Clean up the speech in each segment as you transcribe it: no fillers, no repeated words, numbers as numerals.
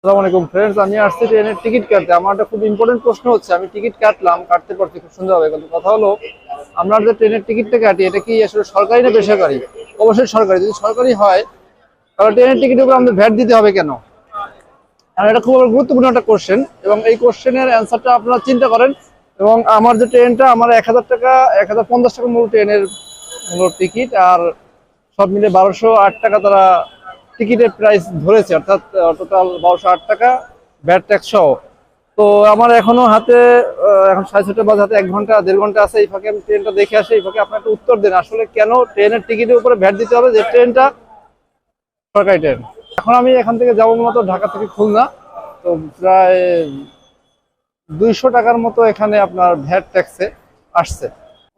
আসসালামু আলাইকুম ফ্রেন্ডস, আমি আসছি ট্রেনের টিকিট কাটতে। আমার একটা খুব ইম্পর্টেন্ট প্রশ্ন হচ্ছে, আমি টিকিট কাটলাম, কাটতে পারছি খুব সুন্দরভাবে, কিন্তু কথা হলো আমরা যে ট্রেনের টিকিটটা কাটি এটা কি আসলে সরকারি না বেসরকারি? অবশ্যই সরকারি। যদি সরকারি হয় তাহলে ট্রেনের টিকিটের উপর আমাদের ভ্যাট দিতে হবে কেন? আর এটা খুব গুরুত্বপূর্ণ একটা কোশ্চেন, এবং এই কোশ্চেনের অ্যান্সারটা আপনারা চিন্তা করেন। এবং আমার যে ট্রেনটা, আমার 1000 টাকা, 1050 টাকা মূল ট্রেনের মূল টিকিট, আর সব মিলে 1208 টাকা তারা টিকিটের প্রাইস ধরেছে, অর্থাৎ টোটাল 1208 টাকা ভ্যাট ট্যাক্স সহ। তো আমার এখনো হাতে এখন 6:30 বাজে, হাতে 1 ঘন্টা 1.5 ঘন্টা আছে। এই ফাঁকে আমি ট্রেনটা দেখে আসি। এই ফাঁকে আপনার একটা উত্তর দেন, আসলে কেন ট্রেনের টিকিটের উপরে ভ্যাট দিতে হবে, যে ট্রেনটা সরকারি ট্রেন। এখন আমি এখান থেকে যাবো মূলত ঢাকা থেকে খুলনা। তো প্রায় 200 টাকার মতো এখানে আপনার ভ্যাট ট্যাক্সে আসছে।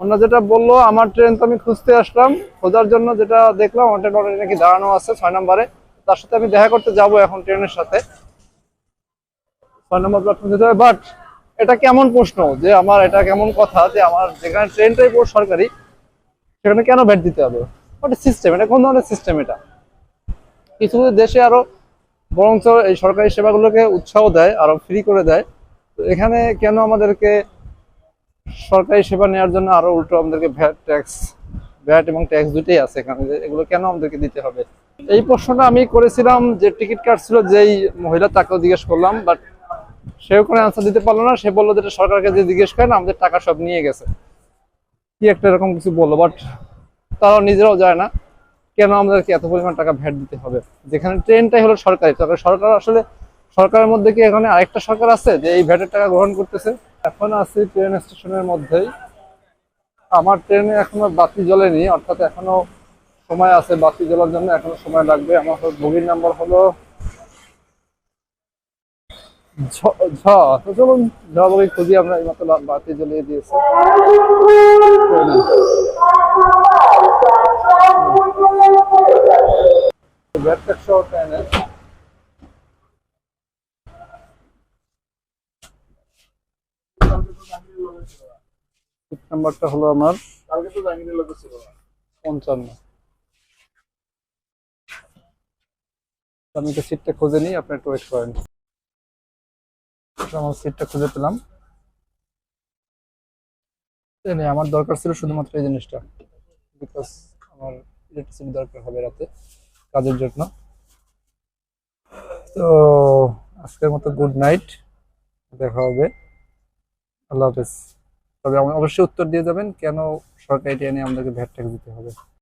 অন্য যেটা বললো, আমার ট্রেন তো আমি খুঁজতে আসলাম, খোঁজার জন্য যেটা দেখলাম আমার ট্রেন অলরেডি নাকি দাঁড়ানো আছে 6 নম্বরে। তার সাথে আমি দেখা করতে যাব এখন ট্রেনের সাথে, 6 নম্বর প্ল্যাটফর্ম যেতে হবে। বাট এটা কেমন প্রশ্ন, যে আমার এটা কেমন কথা যে আমার যেখানে ট্রেনটাই পুরো সরকারি সেখানে কেন ভ্যাট দিতে হবে? ওটা সিস্টেম, এটা কোন ধরনের সিস্টেম? এটা কিছু কিছু দেশে আরো বরঞ্চ এই সরকারি সেবাগুলোকে উৎসাহ দেয়, আরো ফ্রি করে দেয়। তো এখানে কেন আমাদেরকে সরকারি সেবা নেওয়ার জন্য আরো উল্টো আমাদেরকে ভ্যাট এবং ট্যাক্স দুটোই আছে এখানে, যে এগুলো কেন আমাদেরকে দিতে হবে? এই প্রশ্নটা আমি করেছিলাম যে টিকিট কাটছিল যেই মহিলা, তাকেও জিজ্ঞেস করলাম, বাট সেও কোনো অ্যান্সার দিতে পারলো না। সে বললো যেটা সরকারকে যে জিজ্ঞেস করেন, আমাদের টাকা সব নিয়ে গেছে, কি একটা এরকম কিছু বললো। বাট তারাও নিজেরাও যায় না কেন আমাদেরকে এত পরিমাণ টাকা ভ্যাট দিতে হবে, যেখানে ট্রেনটাই হলো সরকারি। তবে সরকার আসলে, সরকারের মধ্যে কি এখানে আরেকটা সরকার আছে যে এই ভ্যাটের টাকা গ্রহণ করতেছে? এখন আছি ট্রেন স্টেশনের মধ্যেই। আমার ট্রেনে এখনো বাতি জ্বলেনি, অর্থাৎ এখনো সময় আছে বাতি জ্বলার জন্য, এখনো সময় লাগবে। আমার বগির নাম্বার হলো ঝ ঝ। তো চলুন ঝ বগি খুঁজি আমরা। এই মতো বাতি জ্বলিয়ে দিয়েছে ভ্যাট ট্যাক্স সহ ট্রেনে। সিট নাম্বারটা হলো আমার 55। আমি তো সিটটা খুঁজে নিই, আপনি একটু ওয়েট করেন। আমার সিটটা খুঁজে পেলাম। আমার দরকার ছিল শুধুমাত্র এই জিনিসটা, বিকজ আমার ইলেকট্রিসিটি দরকার হবে রাতে কাজের জন্য। তো আজকের মতো গুড নাইট, দেখা হবে, আল্লাহ হাফেজ। তবে অবশ্যই উত্তর দিয়ে যাবেন কেন সরকারি ট্রেনে আমাদেরকে ভ্যাট ট্যাক্স দিতে হবে।